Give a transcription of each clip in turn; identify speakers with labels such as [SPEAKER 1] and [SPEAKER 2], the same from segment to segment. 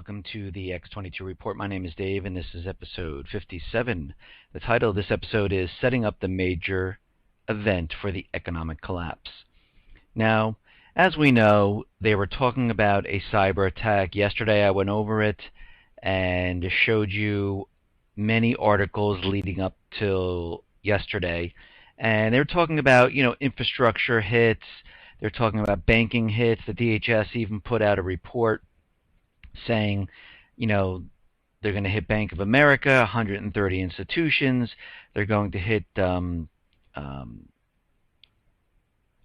[SPEAKER 1] welcome to the X22 Report. My name is Dave, and this is episode 57. The title of this episode is Setting Up the Major Event for the Economic Collapse. Now, as we know, they were talking about a cyber attack. Yesterday I went over it and showed you many articles leading up till yesterday. And they were talking about, infrastructure hits. They're talking about banking hits. The DHS even put out a report saying, they're going to hit Bank of America, 130 institutions. They're going to hit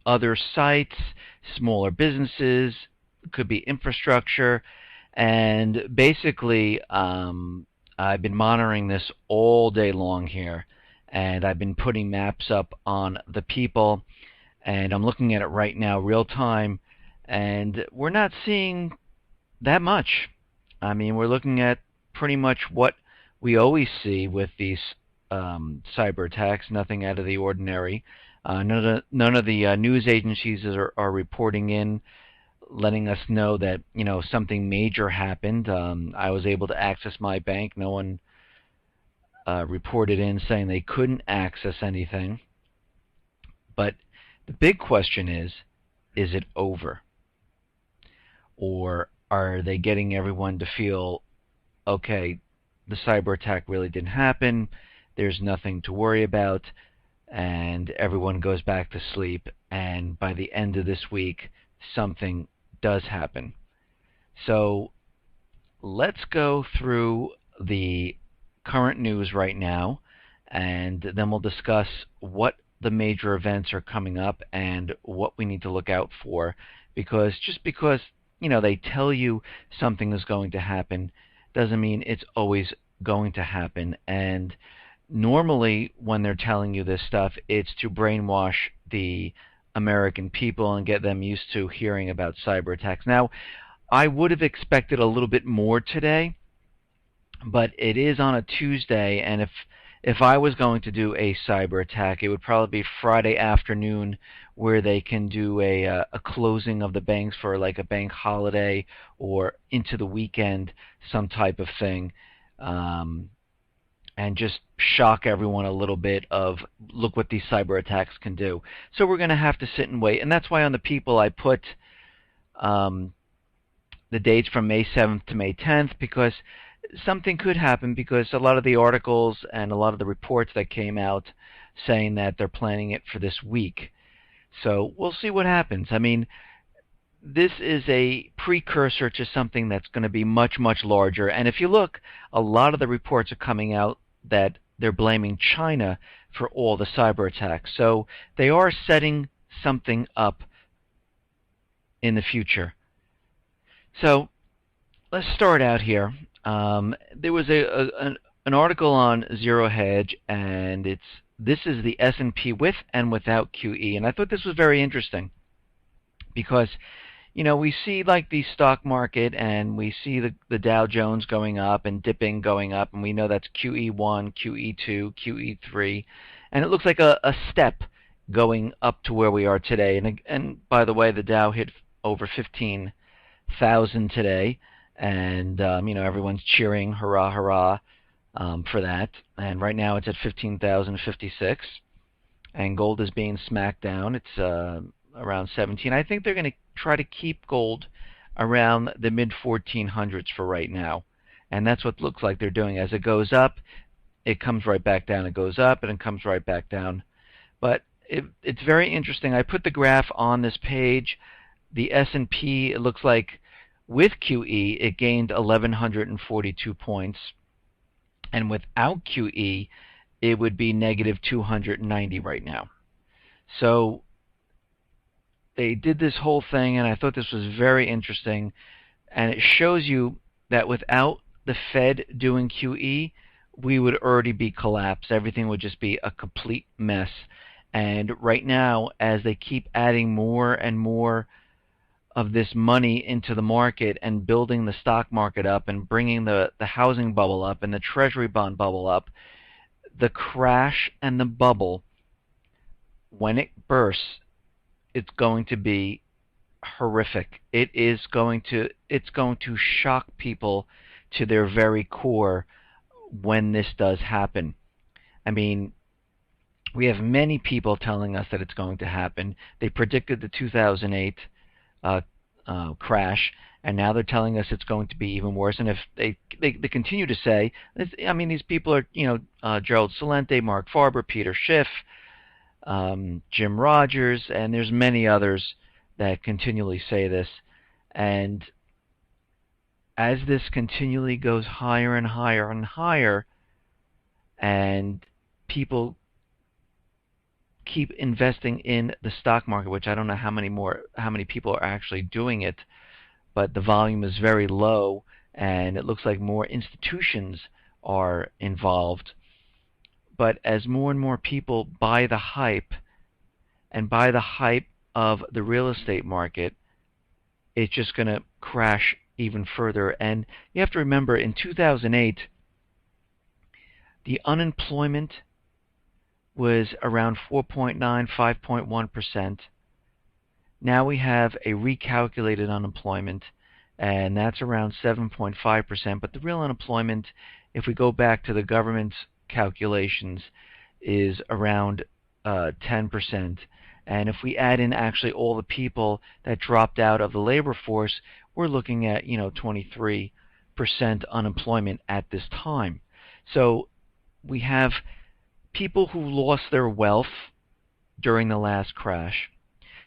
[SPEAKER 1] other sites, smaller businesses, could be infrastructure. And basically, I've been monitoring this all day long here, and I've been putting maps up on the People, and I'm looking at it right now real time, and we're not seeing that much. I mean, we're looking at pretty much what we always see with these cyber attacks, nothing out of the ordinary. None of the news agencies are reporting in, letting us know that something major happened. I was able to access my bank. No one reported in saying they couldn't access anything. But the big question is it over? Or are they getting everyone to feel, okay, the cyber attack really didn't happen, there's nothing to worry about, and everyone goes back to sleep, and by the end of this week, something does happen. So let's go through the current news right now, and then we'll discuss what the major events are coming up and what we need to look out for. Because just because they tell you something is going to happen doesn't mean it's always going to happen. And normally when they're telling you this stuff, it's to brainwash the American people and get them used to hearing about cyber attacks. Now, I would have expected a little bit more today, but it is on a Tuesday, and if I was going to do a cyber attack, it would probably be Friday afternoon, where they can do a closing of the banks for like a bank holiday or into the weekend, some type of thing, and just shock everyone a little bit of, look what these cyber attacks can do. So we're going to have to sit and wait, and that's why on the People I put the dates from May 7th to May 10th, because something could happen, because a lot of the articles and a lot of the reports that came out saying that they're planning it for this week. So we'll see what happens. I mean, this is a precursor to something that's going to be much, much larger. And if you look, a lot of the reports are coming out that they're blaming China for all the cyber attacks. So they are setting something up in the future. So let's start out here. There was an article on Zero Hedge, and this is the S&P with and without QE, and I thought this was very interesting because we see like the stock market, and we see the Dow Jones going up and dipping, going up, and we know that's QE1, QE2, QE3, and it looks like a step going up to where we are today. And by the way, the Dow hit over 15,000 today. And everyone's cheering, hurrah, hurrah, for that. And right now it's at 15,056, and gold is being smacked down. It's around 17. I think they're going to try to keep gold around the mid 1400s for right now, and that's what it looks like they're doing. As it goes up, it comes right back down. It goes up and it comes right back down. But it's very interesting. I put the graph on this page. The S&P, it looks like, with QE, it gained 1,142 points, and without QE, it would be negative 290 right now. So they did this whole thing, and I thought this was very interesting, and it shows you that without the Fed doing QE, we would already be collapsed. Everything would just be a complete mess. And right now, as they keep adding more and more of this money into the market and building the stock market up and bringing the housing bubble up and the treasury bond bubble up, the crash and the bubble, when it bursts, it's going to be horrific. It's going to shock people to their very core when this does happen. I mean, we have many people telling us that it's going to happen. They predicted the 2008 crash, and now they're telling us it's going to be even worse. And if they continue to say, I mean, these people are, Gerald Celente, Mark Farber, Peter Schiff, Jim Rogers, and there's many others that continually say this. And as this continually goes higher and higher and higher, and people keep investing in the stock market, which I don't know how many people are actually doing it, but the volume is very low, and it looks like more institutions are involved. But as more and more people buy the hype, and buy the hype of the real estate market, it's just going to crash even further. And you have to remember, in 2008, the unemployment was around 4.9, 5.1%. Now we have a recalculated unemployment, and that's around 7.5%. But the real unemployment, if we go back to the government's calculations, is around 10%. And if we add in actually all the people that dropped out of the labor force, we're looking at 23% unemployment at this time. So we have people who lost their wealth during the last crash,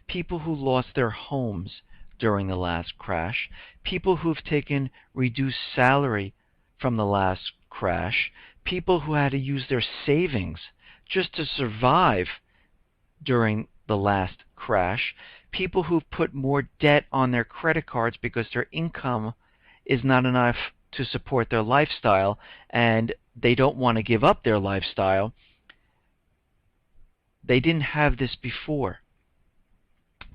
[SPEAKER 1] people who lost their homes during the last crash, people who've taken reduced salary from the last crash, people who had to use their savings just to survive during the last crash, people who've put more debt on their credit cards because their income is not enough to support their lifestyle, and they don't want to give up their lifestyle. They didn't have this before.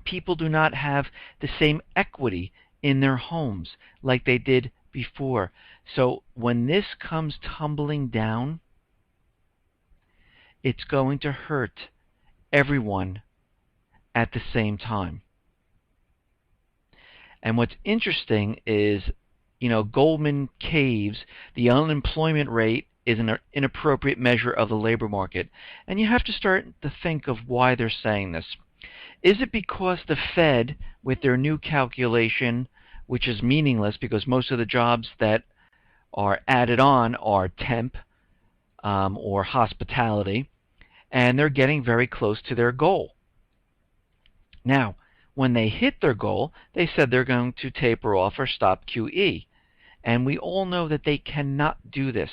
[SPEAKER 1] People do not have the same equity in their homes like they did before. So when this comes tumbling down, it's going to hurt everyone at the same time. And what's interesting is, Goldman caves, the unemployment rate is an inappropriate measure of the labor market. And you have to start to think of why they're saying this. Is it because the Fed, with their new calculation, which is meaningless because most of the jobs that are added on are temp or hospitality, and they're getting very close to their goal? Now, when they hit their goal, they said they're going to taper off or stop QE. And we all know that they cannot do this.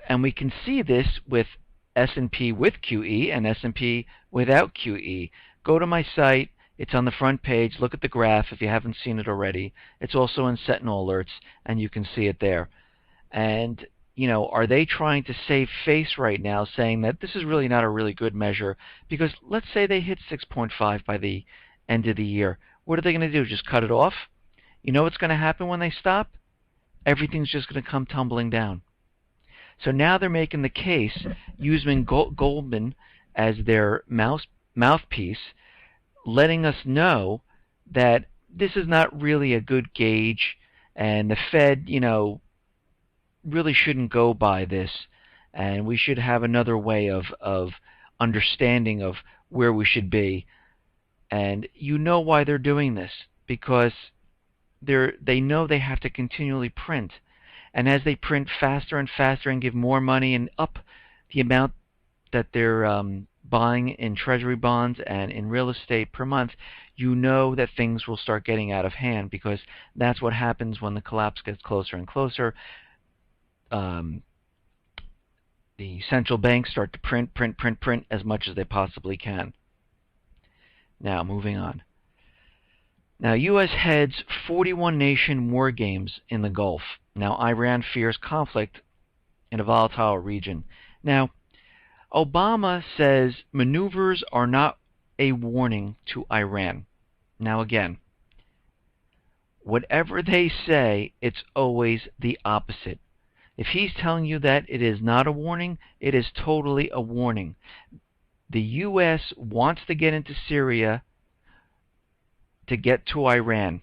[SPEAKER 1] And we can see this with S&P with QE and S&P without QE. Go to my site. It's on the front page. Look at the graph if you haven't seen it already. It's also in Sentinel Alerts, and you can see it there. And are they trying to save face right now, saying that this is really not a really good measure? Because let's say they hit 6.5 by the end of the year. What are they going to do? Just cut it off? You know what's going to happen when they stop? Everything's just going to come tumbling down. So now they're making the case, using Goldman as their mouthpiece, letting us know that this is not really a good gauge, and the Fed, really shouldn't go by this, and we should have another way of understanding of where we should be. And you know why they're doing this, because they know they have to continually print, and as they print faster and faster and give more money and up the amount that they're buying in treasury bonds and in real estate per month, you know that things will start getting out of hand, because that's what happens when the collapse gets closer and closer. The central banks start to print as much as they possibly can. Now, moving on. Now, U.S. heads 41-nation war games in the Gulf. Now, Iran fears conflict in a volatile region. Now, Obama says maneuvers are not a warning to Iran. Now, again, whatever they say, it's always the opposite. If he's telling you that it is not a warning, it is totally a warning. The U.S. wants to get into Syria to get to Iran,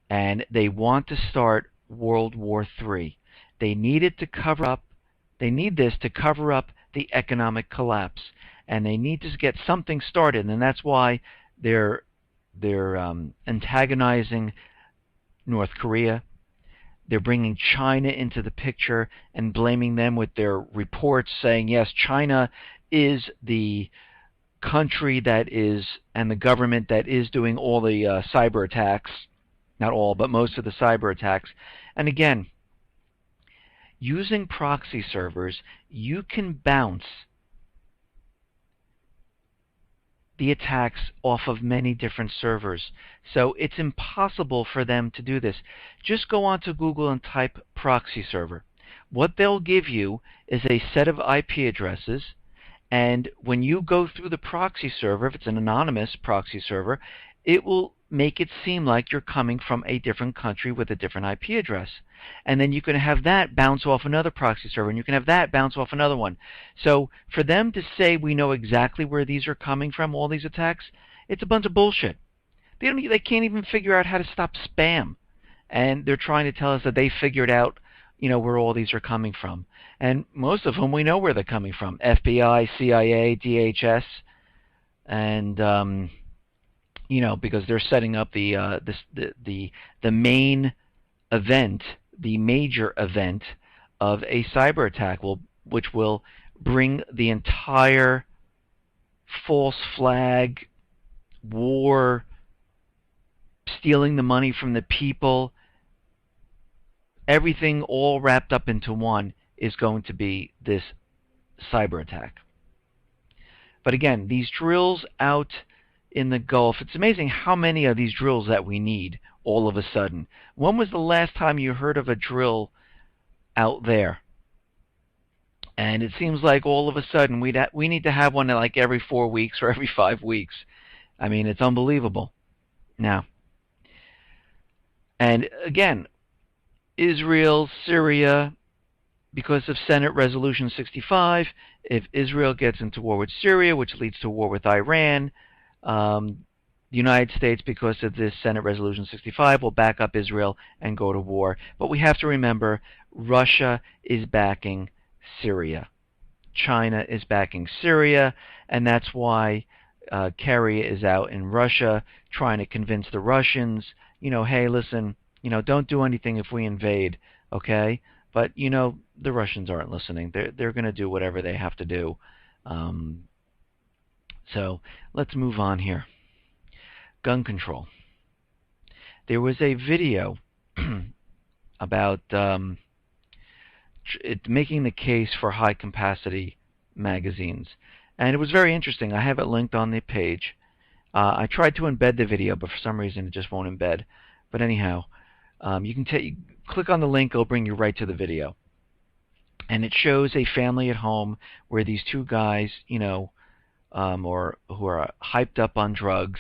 [SPEAKER 1] and they want to start World War III. They need it to cover up. They need this to cover up the economic collapse, and they need to get something started, and that's why they're antagonizing North Korea. They're bringing China into the picture and blaming them with their reports saying, yes, China is the country that is, and the government that is doing all the cyber attacks. Not all, but most of the cyber attacks. And again, using proxy servers, you can bounce the attacks off of many different servers. So it's impossible for them to do this. Just go onto Google and type proxy server. What they'll give you is a set of IP addresses, and when you go through the proxy server, if it's an anonymous proxy server, it will make it seem like you're coming from a different country with a different IP address. And then you can have that bounce off another proxy server, and you can have that bounce off another one. So for them to say we know exactly where these are coming from, all these attacks, it's a bunch of bullshit. They can't even figure out how to stop spam. And they're trying to tell us that they figured out, where all these are coming from. And most of them we know where they're coming from. FBI, CIA, DHS, and because they're setting up the main event, the major event of a cyber attack, which will bring the entire false flag, war, stealing the money from the people, everything all wrapped up into one is going to be this cyber attack. But again, these drills out in the Gulf, it's amazing how many of these drills that we need all of a sudden. When was the last time you heard of a drill out there? And it seems like all of a sudden we need to have one like every 4 weeks or every 5 weeks. I mean, it's unbelievable. Now, and again, Israel, Syria, because of Senate Resolution 65, if Israel gets into war with Syria, which leads to war with Iran, the United States, because of this Senate Resolution 65, will back up Israel and go to war. But we have to remember, Russia is backing Syria. China is backing Syria, and that's why Kerry is out in Russia trying to convince the Russians, hey, listen, don't do anything if we invade, okay? But, the Russians aren't listening. They're going to do whatever they have to do. So let's move on here. Gun control. There was a video about making the case for high-capacity magazines. And it was very interesting. I have it linked on the page. I tried to embed the video, but for some reason it just won't embed. But anyhow, you can click on the link. It'll bring you right to the video. And it shows a family at home where these two guys, or who are hyped up on drugs,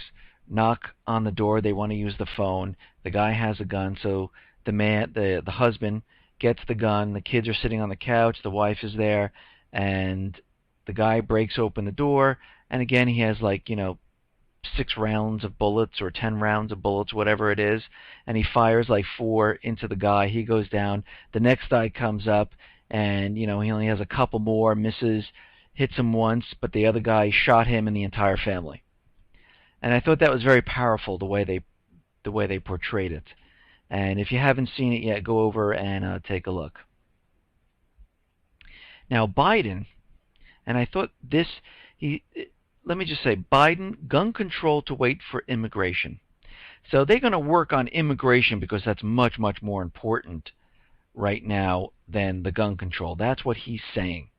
[SPEAKER 1] knock on the door. They want to use the phone. The guy has a gun, so the husband gets the gun. The kids are sitting on the couch. The wife is there, and the guy breaks open the door. And again, he has 6 rounds of bullets or 10 rounds of bullets, whatever it is, and he fires 4 into the guy. He goes down. The next guy comes up, and he only has a couple more, misses, hits him once, but the other guy shot him and the entire family. And I thought that was very powerful, the way they portrayed it. And if you haven't seen it yet, go over and take a look. Now Biden, and I thought this, let me just say, Biden, gun control to wait for immigration. So they're going to work on immigration because that's much, much more important right now than the gun control. That's what he's saying.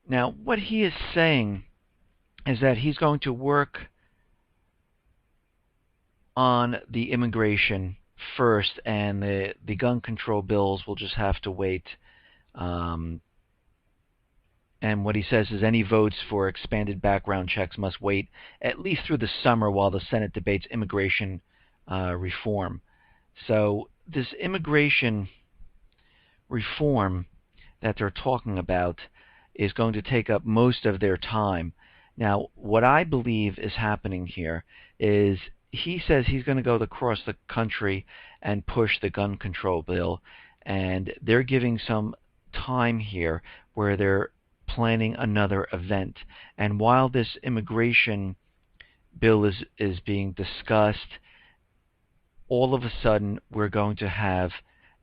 [SPEAKER 1] Now, what he is saying is that he's going to work on the immigration first, and the gun control bills will just have to wait. And what he says is any votes for expanded background checks must wait at least through the summer while the Senate debates immigration reform. So this immigration reform that they're talking about is going to take up most of their time. Now, what I believe is happening here is he says he's going to go across the country and push the gun control bill, and they're giving some time here where they're planning another event. And while this immigration bill is being discussed, all of a sudden we're going to have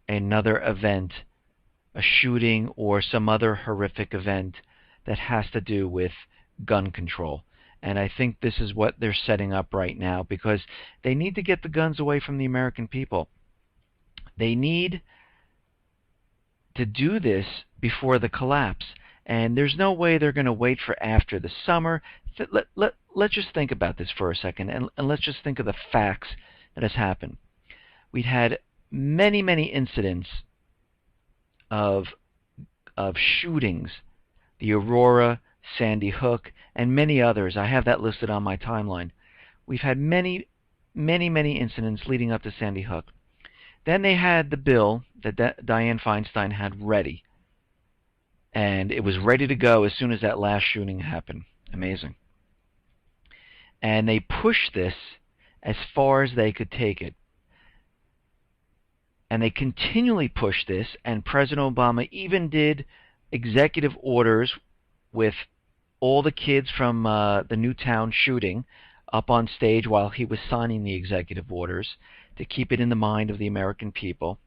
[SPEAKER 1] another event, a shooting or some other horrific event that has to do with gun control. And I think this is what they're setting up right now, because they need to get the guns away from the American people. They need to do this before the collapse. And there's no way they're going to wait for after the summer. Let's just think about this for a second, and let's just think of the facts that has happened. We'd had many, many incidents of shootings, the Aurora, Sandy Hook, and many others. I have that listed on my timeline. We've had many, many, many incidents leading up to Sandy Hook. Then they had the bill that Dianne Feinstein had ready, and it was ready to go as soon as that last shooting happened. Amazing. And they pushed this as far as they could take it. And they continually pushed this, and President Obama even did executive orders with all the kids from the Newtown shooting up on stage while he was signing the executive orders to keep it in the mind of the American people.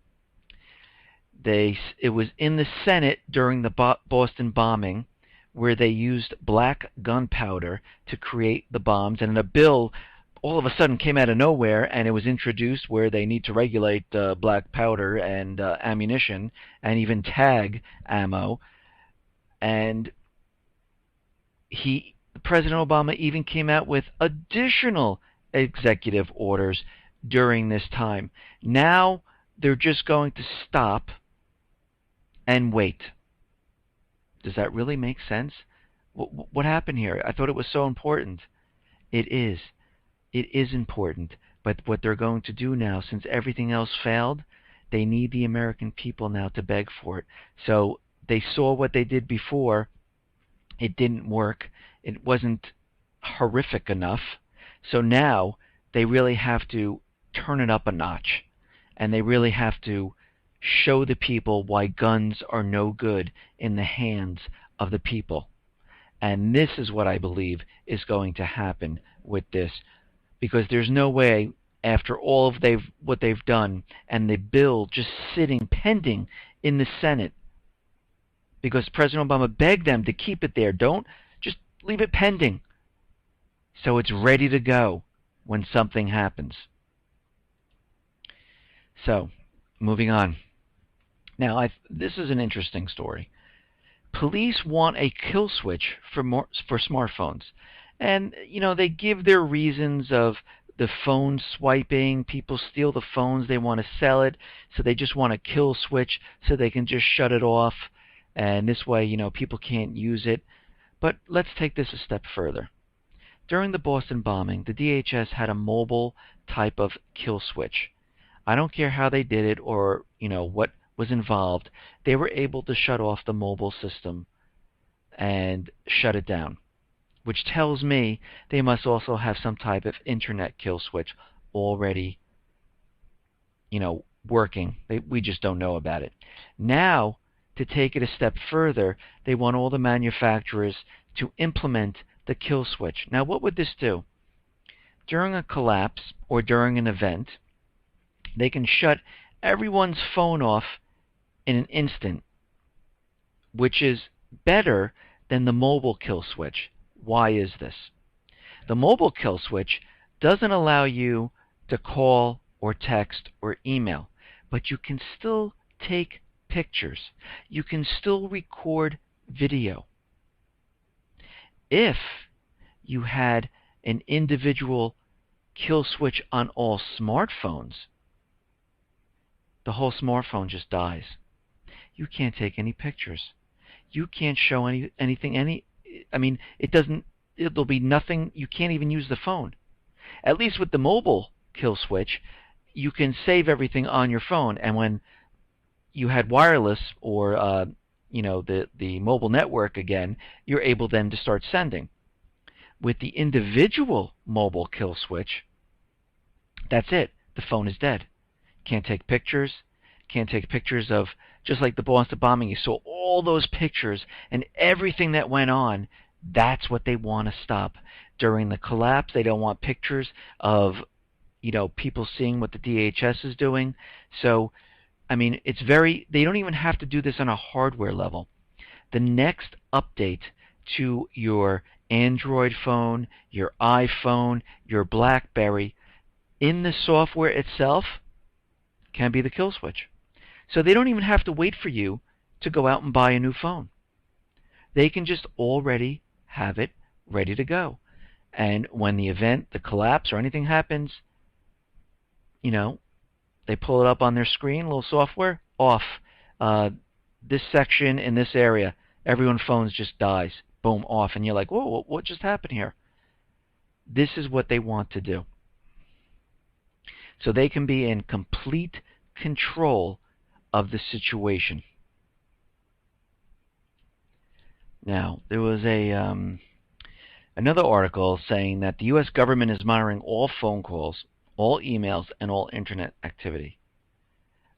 [SPEAKER 1] It was in the Senate during the Boston bombing where they used black gunpowder to create the bombs, and a bill all of a sudden came out of nowhere, and it was introduced where they need to regulate black powder and ammunition and even tag ammo. And President Obama even came out with additional executive orders during this time. Now they're just going to stop and wait. Does that really make sense? What happened here? I thought it was so important. It is. It is important. But what they're going to do now, since everything else failed, they need the American people now to beg for it. So they saw what they did before. It didn't work. It wasn't horrific enough. So now they really have to turn it up a notch. And they really have to show the people why guns are no good in the hands of the people. And this is what I believe is going to happen with this, because there's no way, after all of what they've done, and the bill just sitting pending in the Senate, because President Obama begged them to keep it there. Don't just leave it pending, so it's ready to go when something happens. So, moving on. Now, this is an interesting story. Police want a kill switch for smartphones. And, they give their reasons of the phone swiping. People steal the phones. They want to sell it. So they just want a kill switch so they can just shut it off. And this way, people can't use it. But let's take this a step further. During the Boston bombing, the DHS had a mobile type of kill switch. I don't care how they did it or, what was involved. They were able to shut off the mobile system and shut it down, which tells me they must also have some type of internet kill switch already, working. We just don't know about it. Now, to take it a step further, they want all the manufacturers to implement the kill switch. Now, what would this do? During a collapse or during an event, they can shut everyone's phone off in an instant, which is better than the mobile kill switch. Why is this? The mobile kill switch doesn't allow you to call or text or email, but you can still take pictures. You can still record video. If you had an individual kill switch on all smartphones, the whole smartphone just dies. You can't take any pictures. You can't show anything. There'll be nothing. You can't even use the phone. At least with the mobile kill switch, you can save everything on your phone. And when you had wireless or the mobile network again, you're able then to start sending. With the individual mobile kill switch, that's it. The phone is dead. Can't take pictures. Can't take pictures of, just like the Boston bombing, you saw all those pictures and everything that went on. That's what they want to stop. During the collapse, they don't want pictures of, people seeing what the DHS is doing. So, I mean, they don't even have to do this on a hardware level. The next update to your Android phone, your iPhone, your BlackBerry, in the software itself, can be the kill switch. So they don't even have to wait for you to go out and buy a new phone. They can just already have it ready to go. And when the event, the collapse, or anything happens, they pull it up on their screen, little software, off. This section in this area, everyone's phones just dies. Boom, off. And you're like, whoa, what just happened here? This is what they want to do. So they can be in complete control of the situation. Now, there was another article saying that the U.S. government is monitoring all phone calls, all emails, and all internet activity.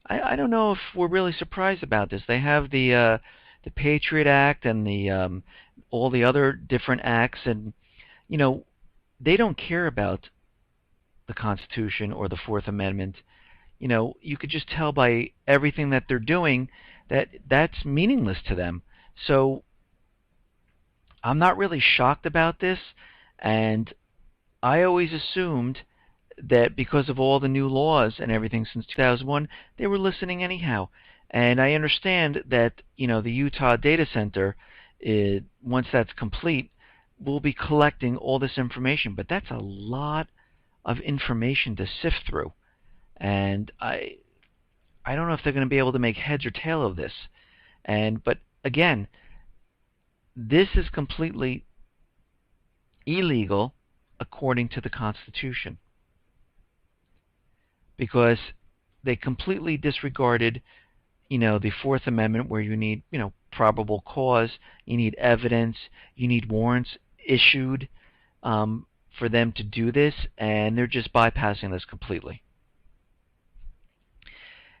[SPEAKER 1] I don't know if we're really surprised about this. They have the Patriot Act and the all the other different acts, and they don't care about the Constitution or the Fourth Amendment. You could just tell by everything that they're doing that that's meaningless to them. So I'm not really shocked about this, and I always assumed that because of all the new laws and everything since 2001, they were listening anyhow. And I understand that the Utah data center, once that's complete, will be collecting all this information. But that's a lot of information to sift through. And I don't know if they're going to be able to make heads or tail of this. But again, this is completely illegal according to the Constitution, because they completely disregarded, the Fourth Amendment, where you need, probable cause, you need evidence, you need warrants issued for them to do this, and they're just bypassing this completely.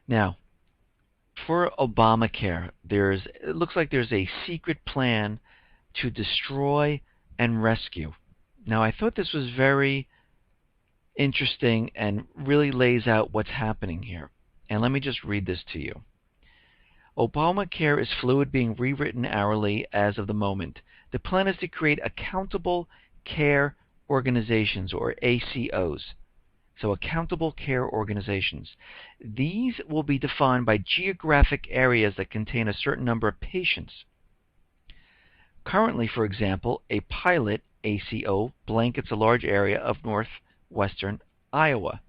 [SPEAKER 1] Now, for Obamacare, it looks like there's a secret plan to destroy and rescue. Now, I thought this was very interesting and really lays out what's happening here. And let me just read this to you. Obamacare is fluid, being rewritten hourly as of the moment. The plan is to create accountable care organizations, or ACOs. So accountable care organizations. These will be defined by geographic areas that contain a certain number of patients. Currently, for example, a pilot ACO blankets a large area of northwestern Iowa.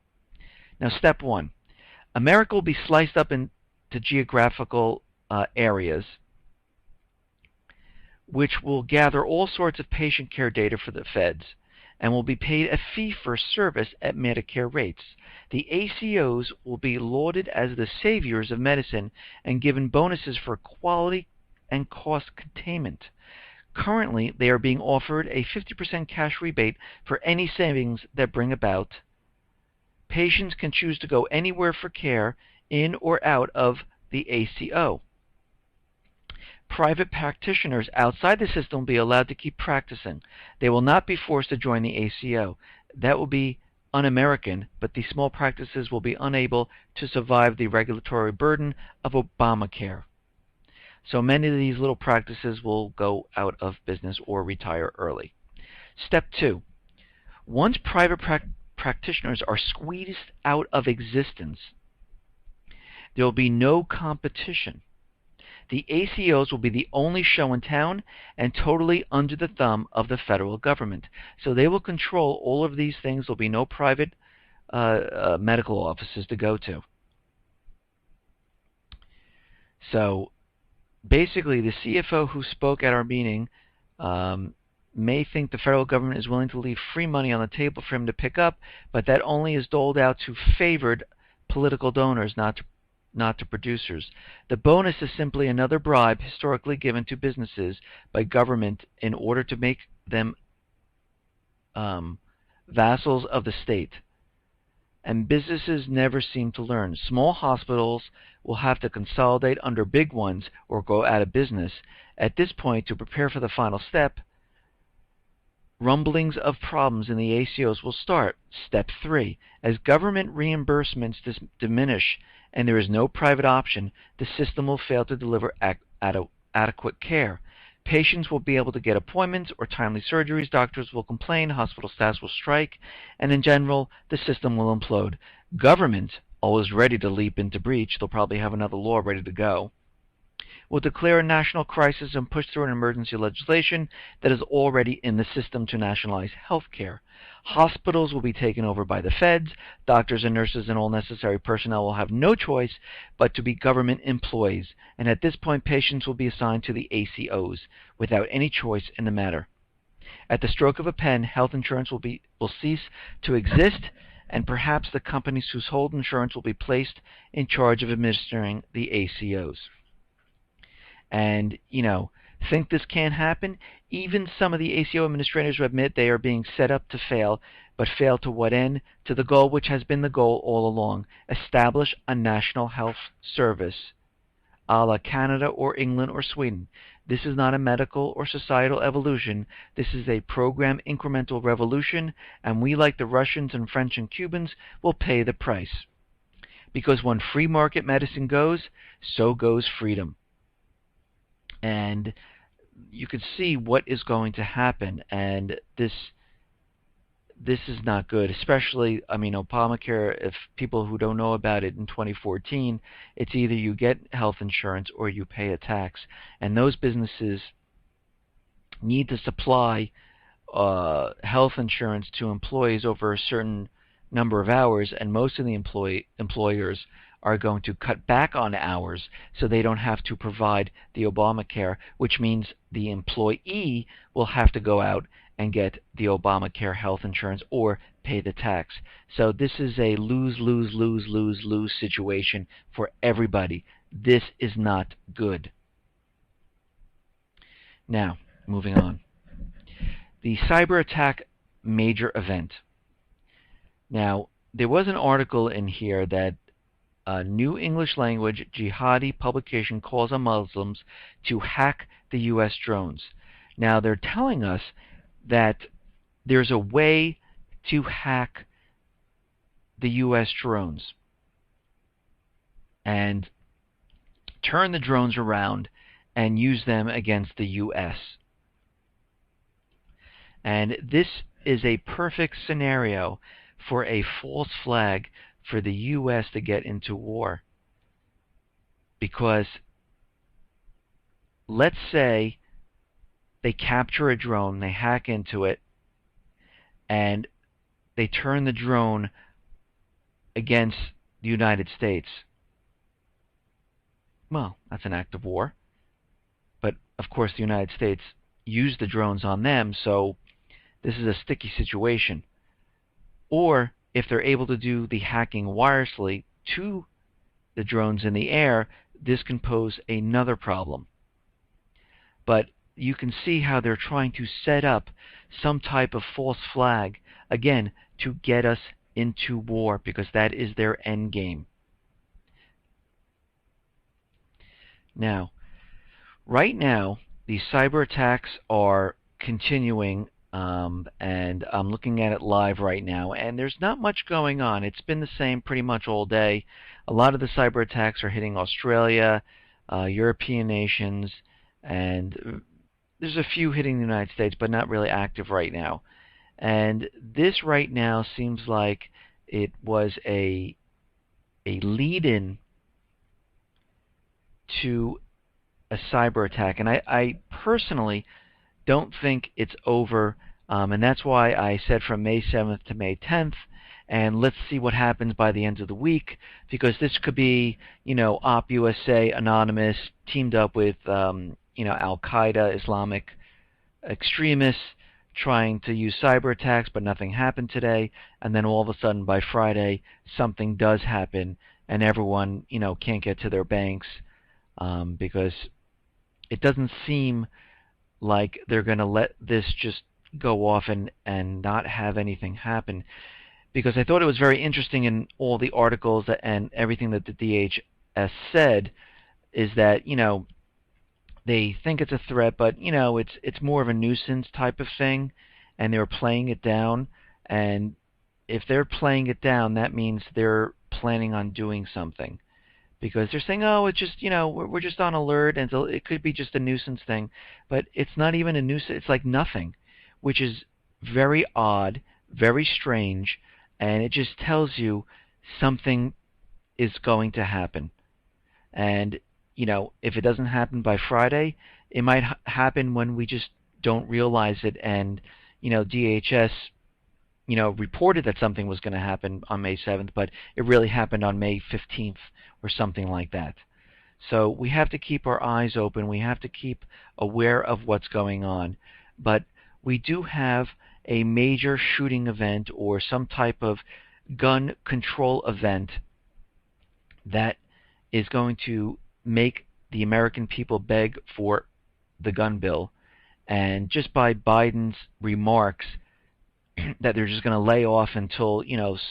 [SPEAKER 1] Now, step one. America will be sliced up into geographical areas, which will gather all sorts of patient care data for the feds, and will be paid a fee for service at Medicare rates. The ACOs will be lauded as the saviors of medicine and given bonuses for quality and cost containment. Currently, they are being offered a 50% cash rebate for any savings that bring about. Patients can choose to go anywhere for care, in or out of the ACO. Private practitioners outside the system will be allowed to keep practicing. They will not be forced to join the ACO. That will be un-American, but the small practices will be unable to survive the regulatory burden of Obamacare. So many of these little practices will go out of business or retire early. Step two. Once private practitioners are squeezed out of existence, there will be no competition. The ACOs will be the only show in town and totally under the thumb of the federal government. So they will control all of these things. There will be no private medical offices to go to. So basically, the CFO who spoke at our meeting may think the federal government is willing to leave free money on the table for him to pick up, but that only is doled out to favored political donors, not to producers. The bonus is simply another bribe historically given to businesses by government in order to make them vassals of the state. And businesses never seem to learn. Small hospitals will have to consolidate under big ones or go out of business. At this point, to prepare for the final step, rumblings of problems in the ACOs will start. Step 3. As government reimbursements diminish and there is no private option, the system will fail to deliver adequate care. Patients will be able to get appointments or timely surgeries, doctors will complain, hospital staffs will strike, and in general, the system will implode. Government, always ready to leap into breach, they'll probably have another law ready to go, will declare a national crisis and push through an emergency legislation that is already in the system to nationalize health care. Hospitals will be taken over by the feds. Doctors and nurses and all necessary personnel will have no choice but to be government employees. And at this point, patients will be assigned to the ACOs without any choice in the matter. At the stroke of a pen, health insurance will cease to exist, and perhaps the companies who hold insurance will be placed in charge of administering the ACOs. And, think this can't happen? Even some of the ACO administrators admit they are being set up to fail, but fail to what end? To the goal which has been the goal all along. Establish a national health service, a la Canada or England or Sweden. This is not a medical or societal evolution. This is a program incremental revolution, and we, like the Russians and French and Cubans, will pay the price. Because when free market medicine goes, so goes freedom. And you can see what is going to happen, and this is not good, especially, Obamacare, if people who don't know about it in 2014, it's either you get health insurance or you pay a tax, and those businesses need to supply health insurance to employees over a certain number of hours, and most of the employers are going to cut back on hours so they don't have to provide the Obamacare, which means the employee will have to go out and get the Obamacare health insurance or pay the tax. So this is a lose situation for everybody. This is not good. Now, moving on. The cyber attack major event. Now, there was an article in here that a new English language jihadi publication calls on Muslims to hack the U.S. drones. Now, they're telling us that there's a way to hack the U.S. drones and turn the drones around and use them against the U.S. And this is a perfect scenario for a false flag for the U.S. to get into war. Because let's say they capture a drone, they hack into it, and they turn the drone against the United States. Well, that's an act of war. But, of course, the United States used the drones on them, so this is a sticky situation. Or if they're able to do the hacking wirelessly to the drones in the air, this can pose another problem. But you can see how they're trying to set up some type of false flag, again, to get us into war, because that is their end game. Now, right now, these cyber attacks are continuing, and I'm looking at it live right now, and there's not much going on. It's been the same pretty much all day. A lot of the cyber attacks are hitting Australia, European nations, and there's a few hitting the United States, but not really active right now. And this right now seems like it was a lead-in to a cyber attack. And I personally don't think it's over, and that's why I said from May 7th to May 10th, and let's see what happens by the end of the week, because this could be, Op USA, Anonymous, teamed up with, Al-Qaeda, Islamic extremists, trying to use cyber attacks, but nothing happened today, and then all of a sudden by Friday, something does happen, and everyone, can't get to their banks, because it doesn't seem like they're going to let this just go off and not have anything happen, because I thought it was very interesting in all the articles and everything that the DHS said is that, they think it's a threat, but it's more of a nuisance type of thing, and they're playing it down. And if they're playing it down, that means they're planning on doing something, because they're saying, "Oh, it's just we're just on alert, and so it could be just a nuisance thing," but it's not even a nuisance. It's like nothing, which is very odd, very strange, and it just tells you something is going to happen. And if it doesn't happen by Friday, it might happen when we just don't realize it. And DHS reported that something was going to happen on May 7th, but it really happened on May 15th or something like that. So we have to keep our eyes open. We have to keep aware of what's going on. But we do have a major shooting event or some type of gun control event that is going to make the American people beg for the gun bill. And just by Biden's remarks that they're just going to lay off until,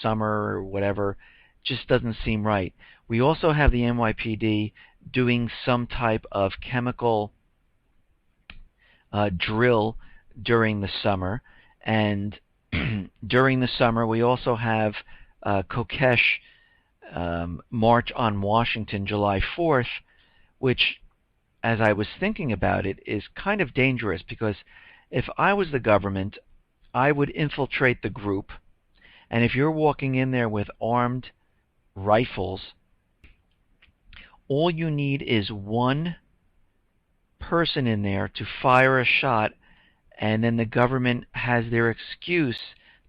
[SPEAKER 1] summer or whatever, just doesn't seem right. We also have the NYPD doing some type of chemical drill during the summer. And during the summer, we also have Kokesh March on Washington, July 4th, which, as I was thinking about it, is kind of dangerous, because if I was the government, I would infiltrate the group, and if you're walking in there with armed rifles, all you need is one person in there to fire a shot, and then the government has their excuse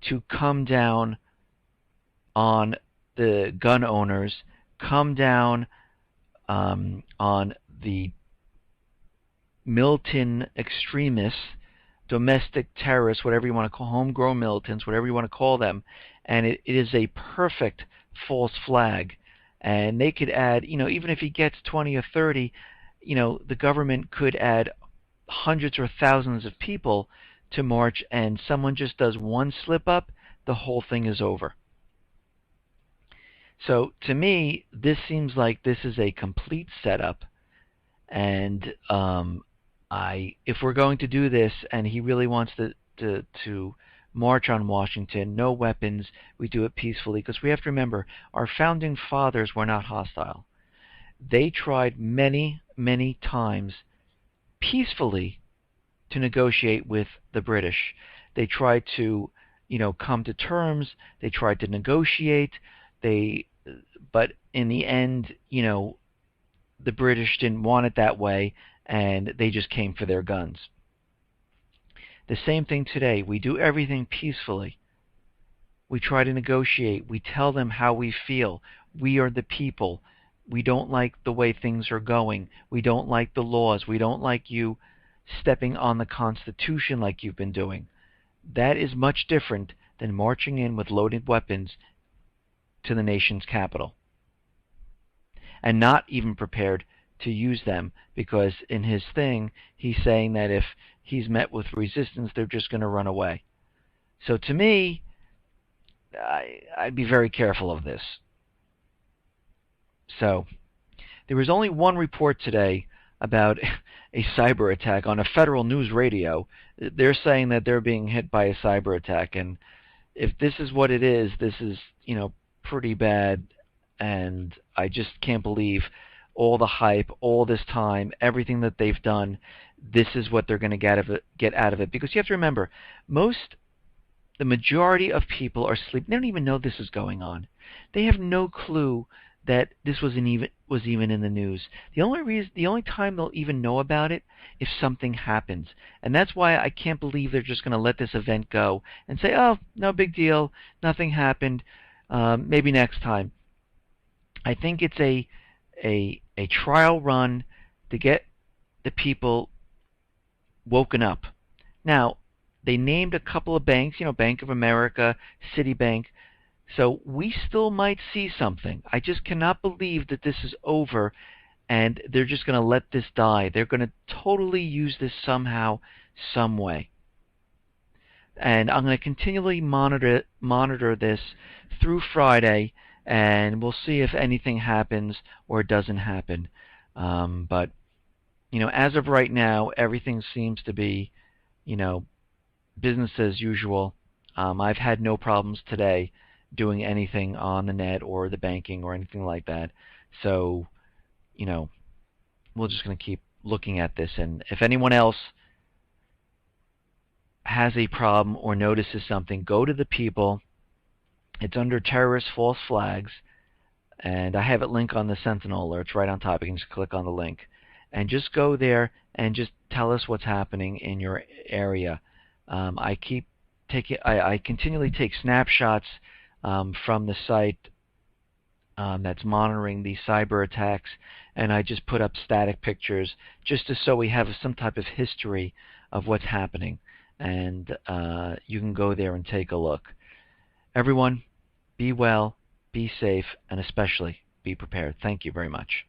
[SPEAKER 1] to come down on the gun owners, come down on the militant extremists, domestic terrorists, whatever you want to call, homegrown militants, whatever you want to call them, and it is a perfect false flag. And they could add, even if he gets 20 or 30, the government could add hundreds or thousands of people to march, and someone just does one slip up, the whole thing is over. So to me, this seems like this is a complete setup, and if we're going to do this, and he really wants to march on Washington, no weapons, we do it peacefully, because we have to remember, our founding fathers were not hostile. They tried many, many times peacefully to negotiate with the British. They tried to, come to terms. They tried to negotiate. But in the end, the British didn't want it that way, and they just came for their guns. The same thing today. We do everything peacefully. We try to negotiate. We tell them how we feel. We are the people. We don't like the way things are going. We don't like the laws. We don't like you stepping on the Constitution like you've been doing. That is much different than marching in with loaded weapons to the nation's capital and not even prepared to use them, because in his thing, he's saying that if he's met with resistance, they're just going to run away. So to me, I'd be very careful of this. So there was only one report today about a cyber attack on a federal news radio. They're saying that they're being hit by a cyber attack, and if this is what it is, this is, pretty bad, and I just can't believe all the hype, all this time, everything that they've done. This is what they're going to get out of it, because you have to remember, the majority of people are asleep. They don't even know this is going on. They have no clue that this was even in the news. The only time they'll even know about it if something happens. And that's why I can't believe they're just going to let this event go and say, "Oh, no big deal, nothing happened, maybe next time." I think it's a trial run to get the people woken up. Now, they named a couple of banks, Bank of America, Citibank. So we still might see something. I just cannot believe that this is over and they're just going to let this die. They're going to totally use this somehow, some way. and I'm going to continually monitor this through Friday, and we'll see if anything happens or doesn't happen. But as of right now, everything seems to be, business as usual. I've had no problems today doing anything on the net or the banking or anything like that. So, we're just going to keep looking at this. And if anyone else has a problem or notices something, go to the people. It's under terrorist false flags, and I have it linked on the Sentinel alerts right on top. You can just click on the link and just go there and just tell us what's happening in your area. I continually take snapshots from the site that's monitoring these cyber attacks, and I just put up static pictures just so we have some type of history of what's happening. And you can go there and take a look. Everyone, be well, be safe, and especially be prepared. Thank you very much.